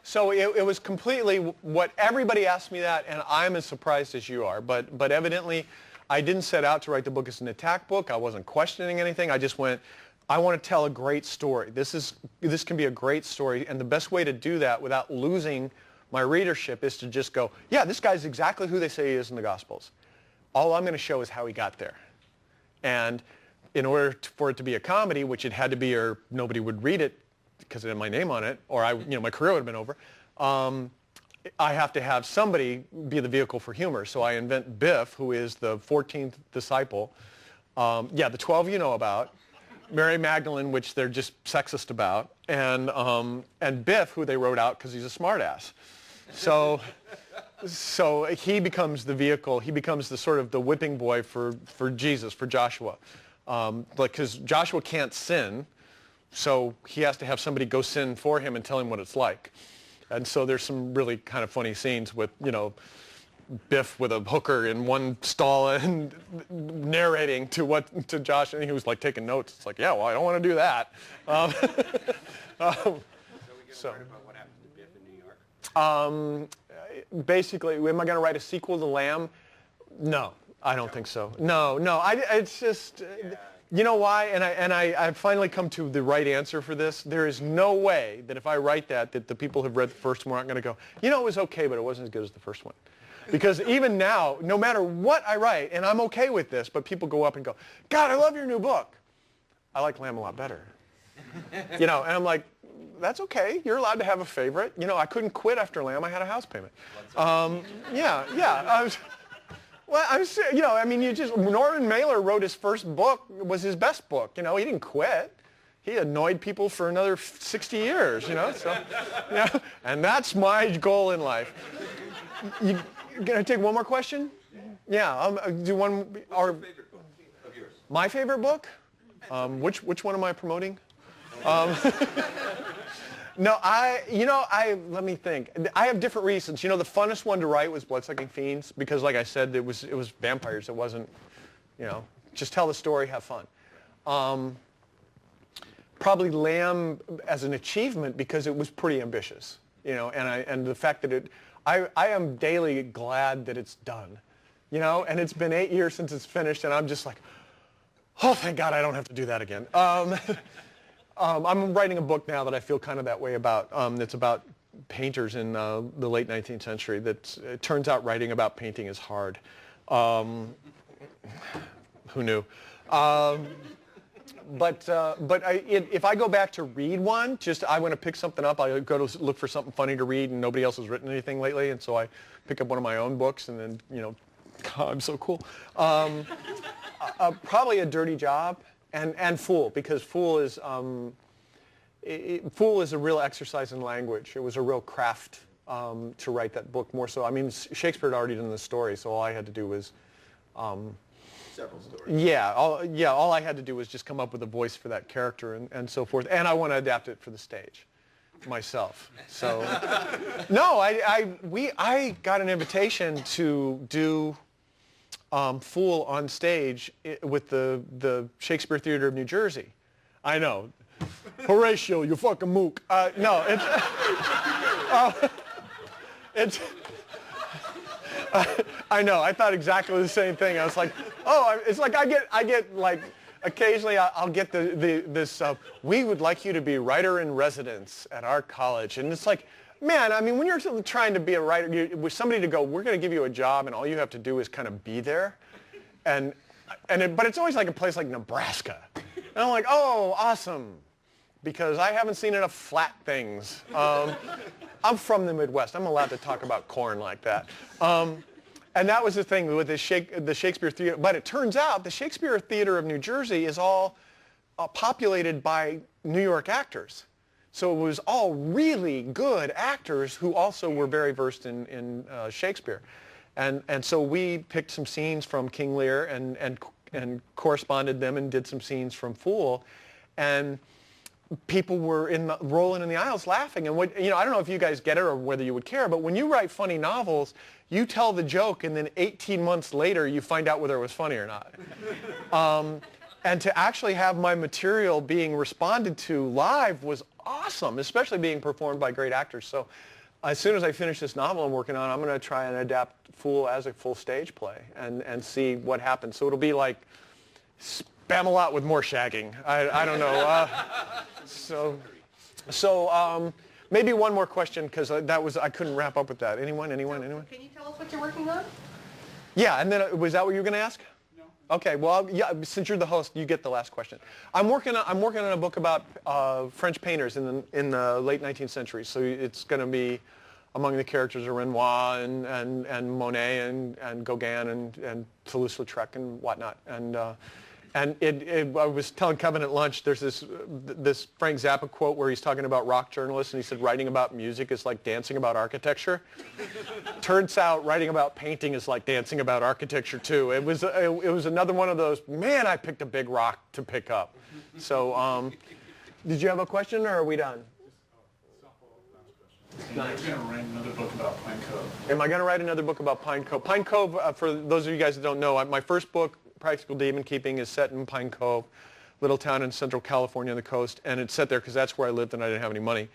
So it was completely what everybody asked me that, and I'm as surprised as you are. But evidently, I didn't set out to write the book as an attack book. I wasn't questioning anything. I just went, I want to tell a great story. This can be a great story, and the best way to do that without losing my readership is to just go, yeah, this guy's exactly who they say he is in the Gospels. All I'm going to show is how he got there. And in order for it to be a comedy, which it had to be, or nobody would read it because it had my name on it, or my career would have been over, I have to have somebody be the vehicle for humor. So I invent Biff, who is the 14th disciple. The 12 you know about. Mary Magdalene, which they're just sexist about, and Biff, who they wrote out because he's a smartass. So he becomes the vehicle. He becomes the sort of the whipping boy for Jesus, for Joshua. Because Joshua can't sin, so he has to have somebody go sin for him and tell him what it's like. And so there's some really kind of funny scenes with, Biff with a hooker in one stall and narrating to Josh, and he was like taking notes. It's like, yeah, well, I don't want to do that. So we can learn about what happened to Biff in New York? Basically, am I going to write a sequel to Lamb? No, I don't think so. No, it's just, you know why? And I've finally come to the right answer for this. There is no way that if I write that the people who've read the first one aren't going to go, it was okay, but it wasn't as good as the first one. Because even now, no matter what I write, and I'm okay with this, but people go up and go, God, I love your new book. I like Lamb a lot better. And I'm like, that's okay. You're allowed to have a favorite. I couldn't quit after Lamb. I had a house payment. Norman Mailer wrote his first book, was his best book. He didn't quit. He annoyed people for another 60 years, and that's my goal in life. Can I take one more question? Yeah, do one. Or Favorite book of yours? my favorite book? Which one am I promoting? No, let me think. I have different reasons. The funnest one to write was Bloodsucking Fiends because, like I said, it was vampires. It wasn't, just tell the story, have fun. Probably Lamb as an achievement because it was pretty ambitious, and the fact that I am daily glad that it's done, and it's been 8 years since it's finished, and I'm just like, oh, thank God I don't have to do that again. I'm writing a book now that I feel kind of that way about. It's about painters in the late 19th century. It turns out writing about painting is hard. Who knew? If I go back to read one, I want to pick something up. I go to look for something funny to read, and nobody else has written anything lately, and so I pick up one of my own books, and then God, I'm so cool. Probably A Dirty Job. And Fool, because Fool is a real exercise in language. It was a real craft to write that book more so. I mean, Shakespeare had already done the story, so all I had to do was... Several stories. Yeah, all I had to do was just come up with a voice for that character and so forth. And I want to adapt it for the stage myself. So, no, I got an invitation to do... Fool on stage with the Shakespeare Theater of New Jersey. I know. Horatio, you fucking mook. No, it's... I know. I thought exactly the same thing. I was like, oh, it's like I get like occasionally I'll get this. We would like you to be writer in residence at our college, and it's like. Man, I mean, when you're trying to be a writer, with somebody to go, we're going to give you a job, and all you have to do is kind of be there, but it's always like a place like Nebraska, and I'm like, oh, awesome, because I haven't seen enough flat things. I'm from the Midwest. I'm allowed to talk about corn like that, and that was the thing with the Shakespeare Theater. But it turns out the Shakespeare Theater of New Jersey is all populated by New York actors. So it was all really good actors who also were very versed in Shakespeare. And so we picked some scenes from King Lear and corresponded them and did some scenes from Fool. And people were rolling in the aisles laughing. And I don't know if you guys get it or whether you would care, but when you write funny novels, you tell the joke and then 18 months later you find out whether it was funny or not. And to actually have my material being responded to live was awesome, especially being performed by great actors. So as soon as I finish this novel I'm working on, I'm going to try and adapt Fool as a full stage play and see what happens. So it'll be like Spam-A-Lot with more shagging. I don't know. So maybe one more question because I couldn't wrap up with that. Anyone? Can you tell us what you're working on? Yeah, and then was that what you were going to ask? Okay, well, yeah. Since you're the host, you get the last question. I'm working on a book about French painters in the late 19th century. So it's going to be among the characters are Renoir and Monet and Gauguin and Toulouse-Lautrec and whatnot. And I was telling Kevin at lunch, there's this Frank Zappa quote where he's talking about rock journalists, and he said writing about music is like dancing about architecture. Turns out writing about painting is like dancing about architecture too. It was another one of those, man, I picked a big rock to pick up. So did you have a question or are we done? Nice. You're going to write another book about Pine Cove. Am I going to write another book about Pine Cove? Pine Cove, for those of you guys that don't know, my first book, Practical Demon Keeping, is set in Pine Cove, little town in central California on the coast, and it's set there because that's where I lived and I didn't have any money.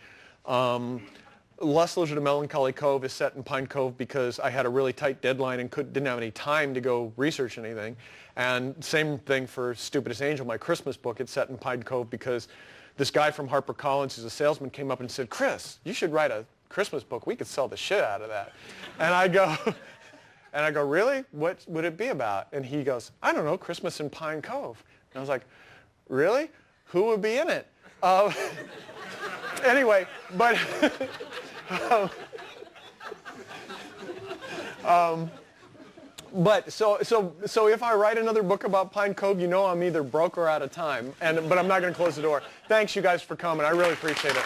Lust, Leisure to Melancholy Cove is set in Pine Cove because I had a really tight deadline and didn't have any time to go research anything. And same thing for Stupidest Angel, my Christmas book. It's set in Pine Cove because this guy from HarperCollins, who's a salesman, came up and said, Chris, you should write a Christmas book. We could sell the shit out of that. And I go, really? What would it be about? And he goes, I don't know, Christmas in Pine Cove. And I was like, really? Who would be in it? Anyway, but but so if I write another book about Pine Cove, you know I'm either broke or out of time. But I'm not going to close the door. Thanks, you guys, for coming. I really appreciate it.